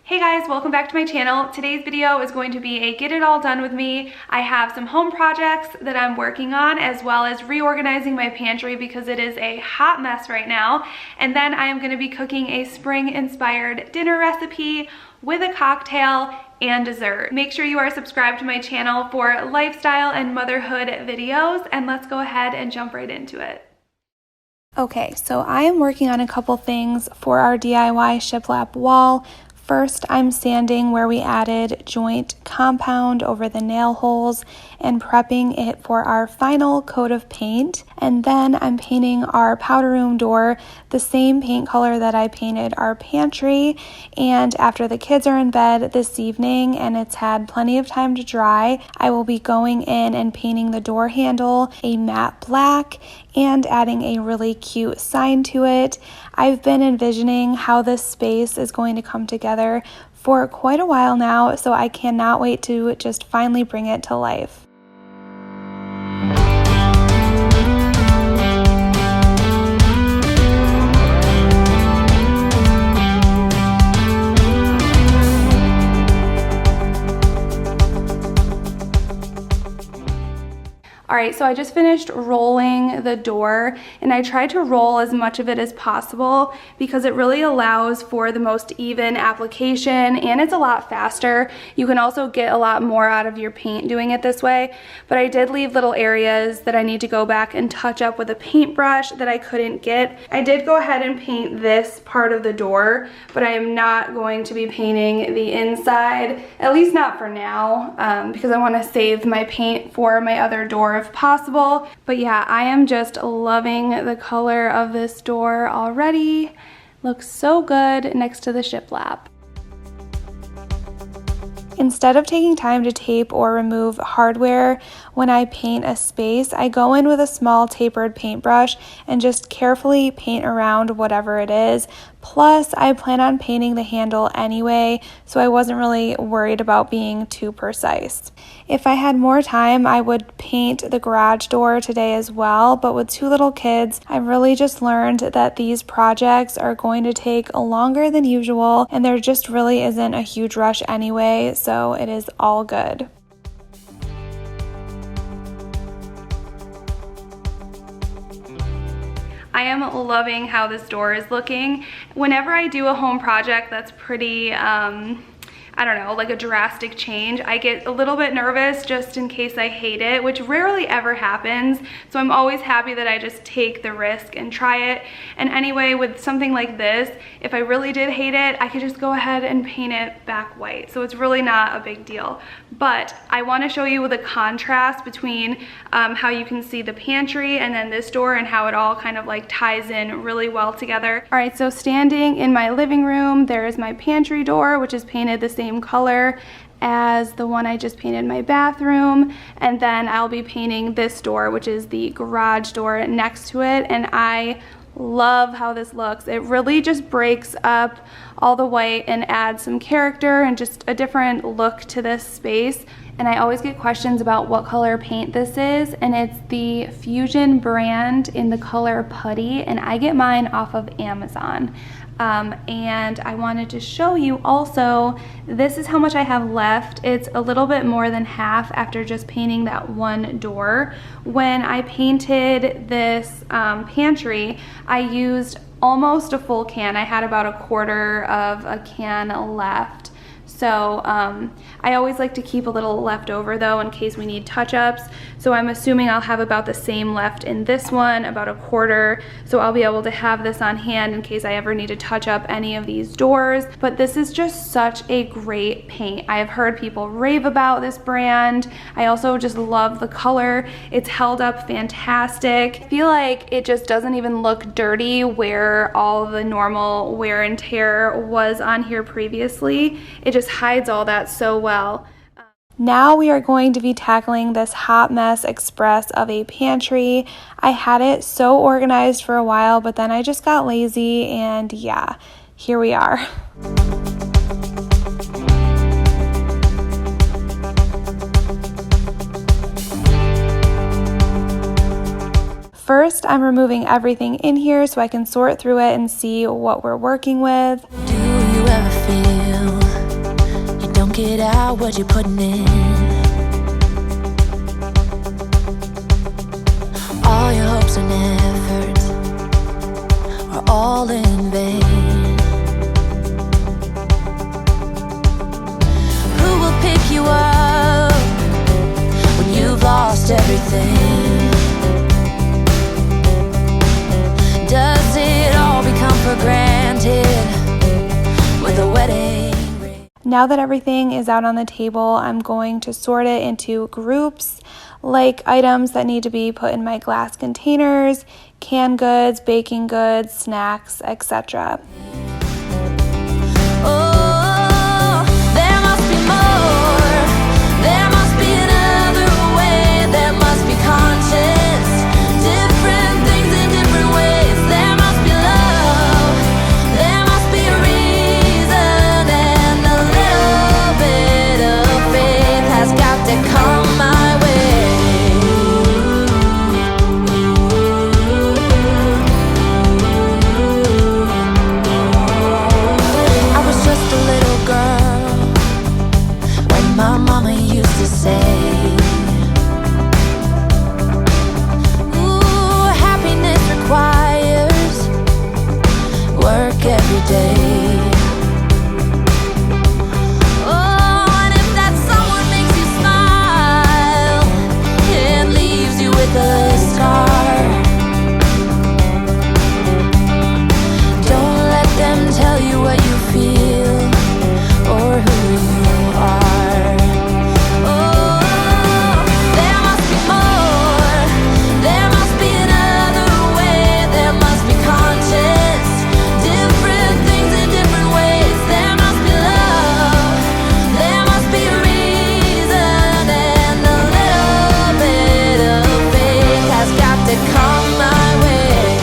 Hey guys, welcome back to my channel. Today's video is going to be a get it all done with me. I have some home projects that I'm working on, as well as reorganizing my pantry because it is a hot mess right now. And then I am going to be cooking a spring inspired dinner recipe with a cocktail and dessert. Make sure you are subscribed to my channel for lifestyle and motherhood videos, and let's go ahead and jump right into it. Okay, so I am working on a couple things for our DIY shiplap wall. First, I'm sanding where we added joint compound over the nail holes and prepping it for our final coat of paint. And then I'm painting our powder room door the same paint color that I painted our pantry. And after the kids are in bed this evening and it's had plenty of time to dry, I will be going in and painting the door handle a matte black and adding a really cute sign to it. I've been envisioning how this space is going to come together for quite a while now, so I cannot wait to just finally bring it to life. Alright, so I just finished rolling the door, and I tried to roll as much of it as possible because it really allows for the most even application, and it's a lot faster. You can also get a lot more out of your paint doing it this way, but I did leave little areas that I need to go back and touch up with a paintbrush that I couldn't get. I did go ahead and paint this part of the door, but I am not going to be painting the inside, at least not for now, because I want to save my paint for my other door if possible. But yeah, I am just loving the color of this door already. Looks so good next to the shiplap. Instead of taking time to tape or remove hardware when I paint a space, I go in with a small tapered paintbrush and just carefully paint around whatever it is. Plus, I plan on painting the handle anyway, so I wasn't really worried about being too precise. If I had more time, I would paint the garage door today as well, but with two little kids, I've really just learned that these projects are going to take longer than usual, and there just really isn't a huge rush anyway, so it is all good. I am loving how this door is looking. Whenever I do a home project that's pretty, I don't know, like a drastic change, I get a little bit nervous just in case I hate it, which rarely ever happens. So I'm always happy that I just take the risk and try it. And anyway, with something like this, if I really did hate it, I could just go ahead and paint it back white. So it's really not a big deal. But I want to show you the contrast between how you can see the pantry and then this door and how it all kind of like ties in really well together. All right, so standing in my living room, there is my pantry door, which is painted the same color as the one I just painted in my bathroom, and then I'll be painting this door, which is the garage door, next to it, and I love how this looks. It really just breaks up all the white and adds some character and just a different look to this space. And I always get questions about what color paint this is, and it's the Fusion brand in the color Putty, and I get mine off of Amazon. And I wanted to show you also, this is how much I have left. It's a little bit more than half after just painting that one door. When I painted this pantry, I used almost a full can. I had about a quarter of a can left. So I always like to keep a little left over though in case we need touch-ups. So I'm assuming I'll have about the same left in this one, about a quarter. So I'll be able to have this on hand in case I ever need to touch up any of these doors. But this is just such a great paint. I have heard people rave about this brand. I also just love the color. It's held up fantastic. I feel like it just doesn't even look dirty where all the normal wear and tear was on here previously. It just hides all that so well. Now we are going to be tackling this hot mess express of a pantry. I had it so organized for a while, but then I just got lazy, and yeah, here we are. First, I'm removing everything in here so I can sort through it and see what we're working with. Do you ever feel work it out what you're putting in. All your hopes and efforts are all in vain. Who will pick you up when you've lost everything? Does it all become for granted with a wedding ring? Now that everything is out on the table, I'm going to sort it into groups, like items that need to be put in my glass containers, canned goods, baking goods, snacks, etc. Oh, there must be more. There must be another way. There must be conscience. Different things in different ways. There must be love. There must be a reason, and a little bit of faith has got to come my way. I was just a little girl when my mama used to say, ooh, happiness requires work every day. Oh, and if that someone makes you smile and leaves you with a scar, don't let them tell you what you feel or who you are. Oh, there must be more. There must be another way. There must be conscience. Different things in different ways. There must be love. There must be a reason, and a little bit of faith has got to come my way.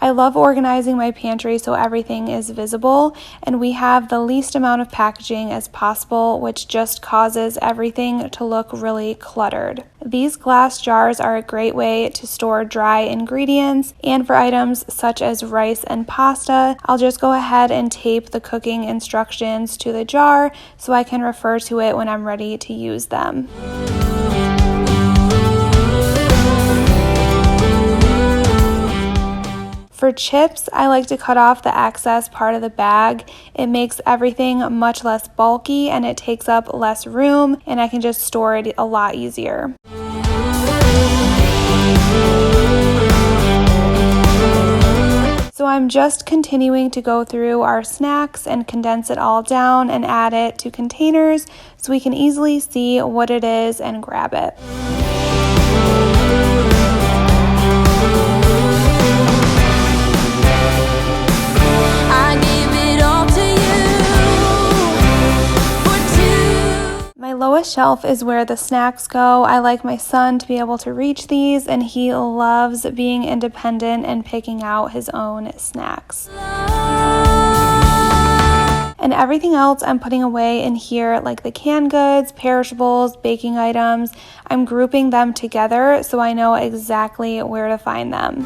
I love organizing my pantry so everything is visible, and we have the least amount of packaging as possible, which just causes everything to look really cluttered. These glass jars are a great way to store dry ingredients, and for items such as rice and pasta, I'll just go ahead and tape the cooking instructions to the jar so I can refer to it when I'm ready to use them. For chips, I like to cut off the excess part of the bag. It makes everything much less bulky and it takes up less room, and I can just store it a lot easier. So I'm just continuing to go through our snacks and condense it all down and add it to containers so we can easily see what it is and grab it. I give it all to you for two. My lowest shelf is where the snacks go. I like my son to be able to reach these, and he loves being independent and picking out his own snacks. And everything else I'm putting away in here, like the canned goods, perishables, baking items. I'm grouping them together so I know exactly where to find them.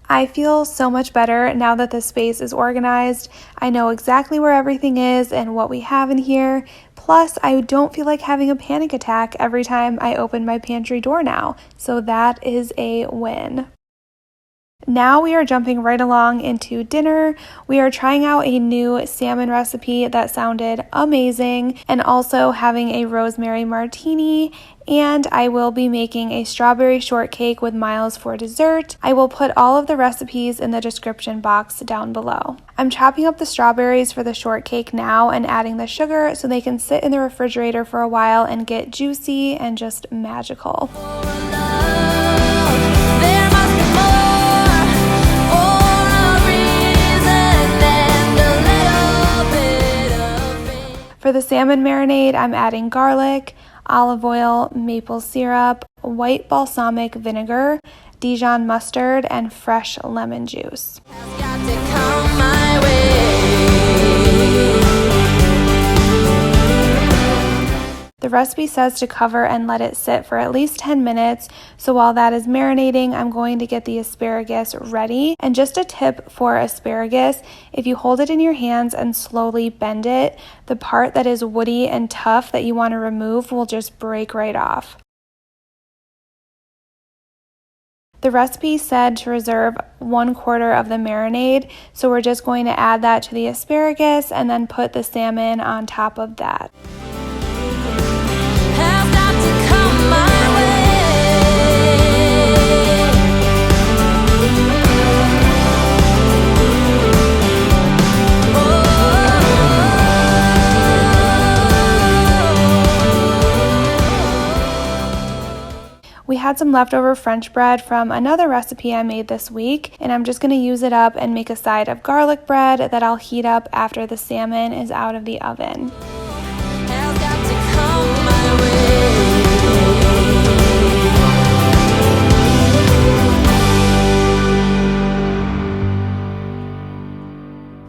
I feel so much better now that the space is organized. I know exactly where everything is and what we have in here. Plus, I don't feel like having a panic attack every time I open my pantry door now. So that is a win. Now we are jumping right along into dinner. We are trying out a new salmon recipe that sounded amazing, and also having a rosemary martini, and I will be making a strawberry shortcake with Miles for dessert. I will put all of the recipes in the description box down below. I'm chopping up the strawberries for the shortcake now and adding the sugar so they can sit in the refrigerator for a while and get juicy and just magical. There must be more, for a reason, and For the salmon marinade, I'm adding garlic, olive oil, maple syrup, white balsamic vinegar, Dijon mustard, and fresh lemon juice. The recipe says to cover and let it sit for at least 10 minutes, so while that is marinating, I'm going to get the asparagus ready. And just a tip for asparagus, if you hold it in your hands and slowly bend it, the part that is woody and tough that you want to remove will just break right off. The recipe said to reserve 1/4 of the marinade, so we're just going to add that to the asparagus and then put the salmon on top of that. We had some leftover French bread from another recipe I made this week, and I'm just going to use it up and make a side of garlic bread that I'll heat up after the salmon is out of the oven.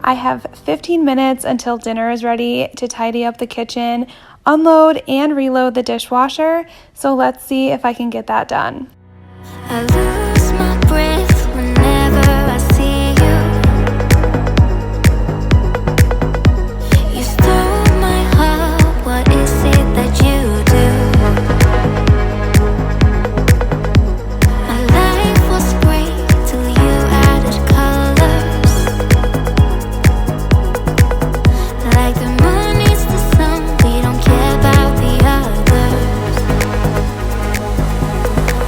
I have 15 minutes until dinner is ready to tidy up the kitchen, unload and reload the dishwasher, so let's see if I can get that done. I lose my breath whenever I see you. You stole my heart, what is it that you do? My life was great till you added colors. Like the moon needs the sun, we don't care about the others.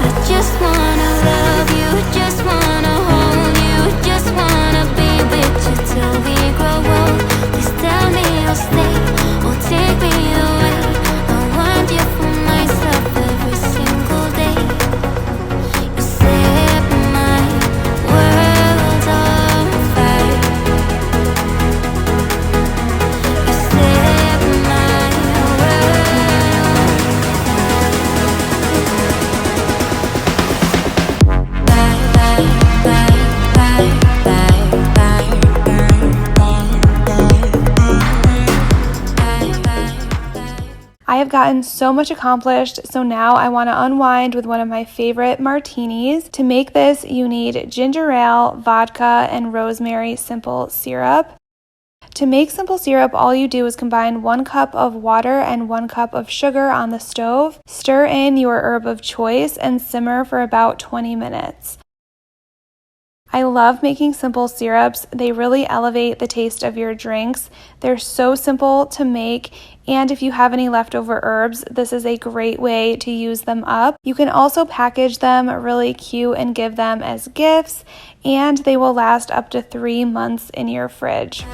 I just wanna love you, just wanna hold you, just wanna be with you till we grow old. Please tell me you'll stay or take me away. I want you for myself every single day. You set my world on fire. You set my I have gotten so much accomplished, so now I want to unwind with one of my favorite martinis. To make this, you need ginger ale, vodka, and rosemary simple syrup. To make simple syrup, all you do is combine 1 cup of water and 1 cup of sugar on the stove, stir in your herb of choice, and simmer for about 20 minutes. I love making simple syrups. They really elevate the taste of your drinks. They're so simple to make, and if you have any leftover herbs, this is a great way to use them up. You can also package them really cute and give them as gifts, and they will last up to 3 months in your fridge.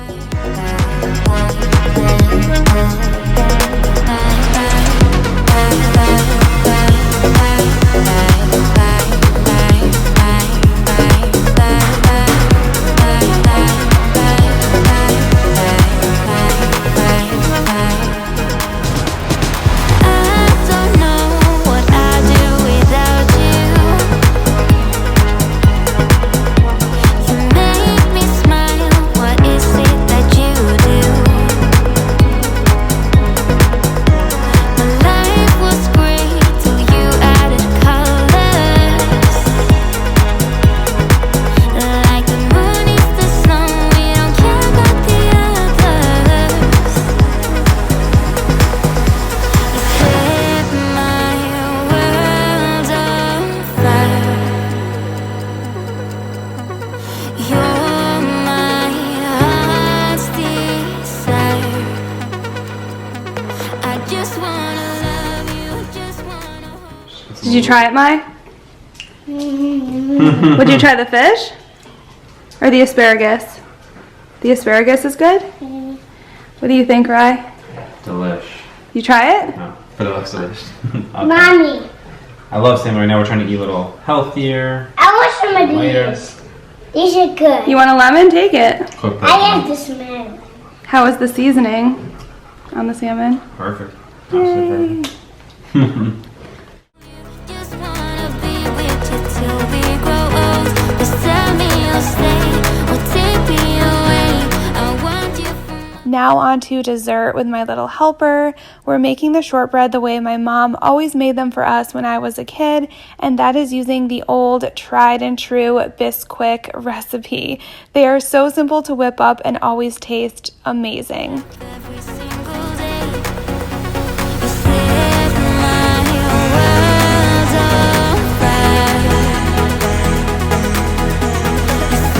Did you try it, Mai? Would you try the fish? Or the asparagus? The asparagus is good? What do you think, Rye? Delish. You try it? No, for the looks of this. Mommy, I love salmon. Right now we're trying to eat a little healthier. I want some of Later. these. These are good. You want a lemon? Take it. Cook I like the smell. How is the seasoning? on the salmon. Perfect. Yay. Absolutely perfect. Just wanna be with you till we grow old. Just tell me you'll stay or take me away. I want you for Now on to dessert with my little helper. We're making the shortbread the way my mom always made them for us when I was a kid, and that is using the old tried and true Bisquick recipe. They are so simple to whip up and always taste amazing. every single day. You set my world on fire. You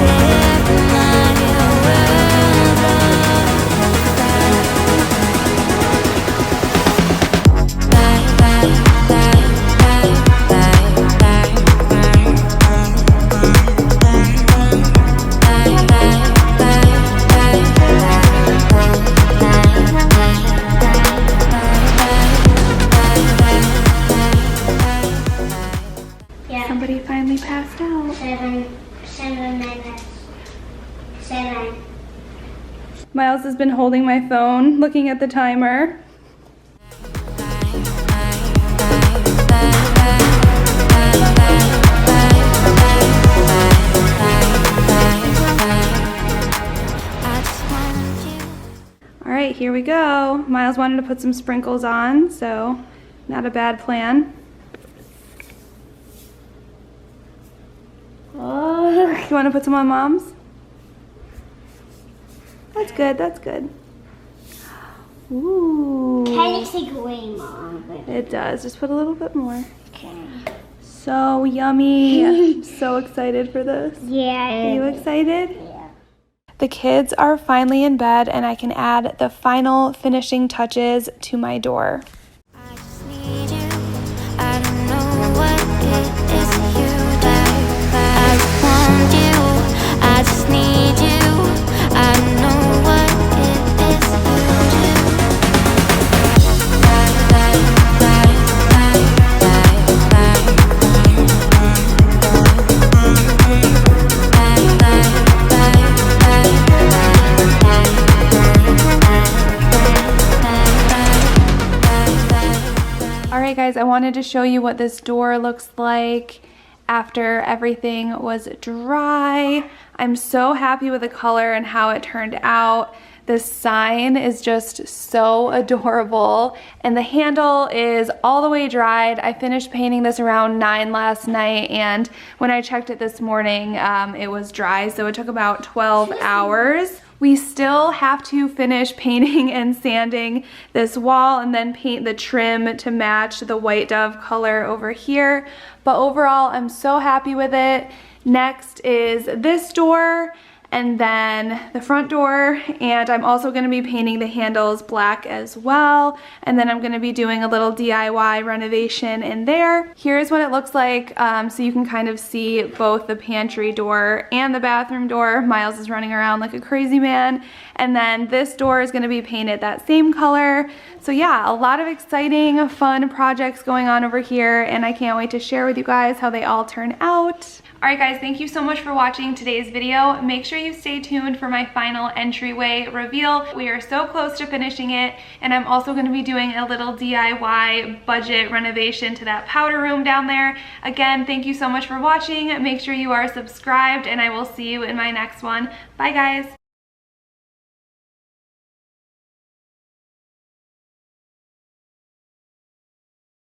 set my world Yeah. Somebody finally passed out. 7 minutes. 7. Miles has been holding my phone, looking at the timer. All right, here we go. Miles wanted to put some sprinkles on, so not a bad plan. Oh. You want to put some on Mom's? That's good, that's good. Ooh. Kind of like way more. It does, just put a little bit more. Okay. So yummy. I'm so excited for this. Yeah. Are you excited? Yeah. The kids are finally in bed and I can add the final finishing touches to my door. I just need you. I don't know what it is you do. I just want you. I just need you. I don't know what it is Alright guys, I wanted to show you what this door looks like after everything was dry. I'm so happy with the color and how it turned out. This sign is just so adorable and the handle is all the way dried. I finished painting this around 9 last night and when I checked it this morning it was dry, so it took about 12 hours. We still have to finish painting and sanding this wall and then paint the trim to match the white dove color over here. But overall, I'm so happy with it. Next is this door and then the front door, and I'm also going to be painting the handles black as well, and then I'm going to be doing a little DIY renovation in there. Here's what it looks like, so you can kind of see both the pantry door and the bathroom door. Miles is running around like a crazy man, and then this door is going to be painted that same color. So yeah, a lot of exciting, fun projects going on over here, and I can't wait to share with you guys how they all turn out. Alright guys, thank you so much for watching today's video. Make sure you stay tuned for my final entryway reveal. We are so close to finishing it, and I'm also going to be doing a little DIY budget renovation to that powder room down there. Again, thank you so much for watching. Make sure you are subscribed, and I will see you in my next one. Bye guys!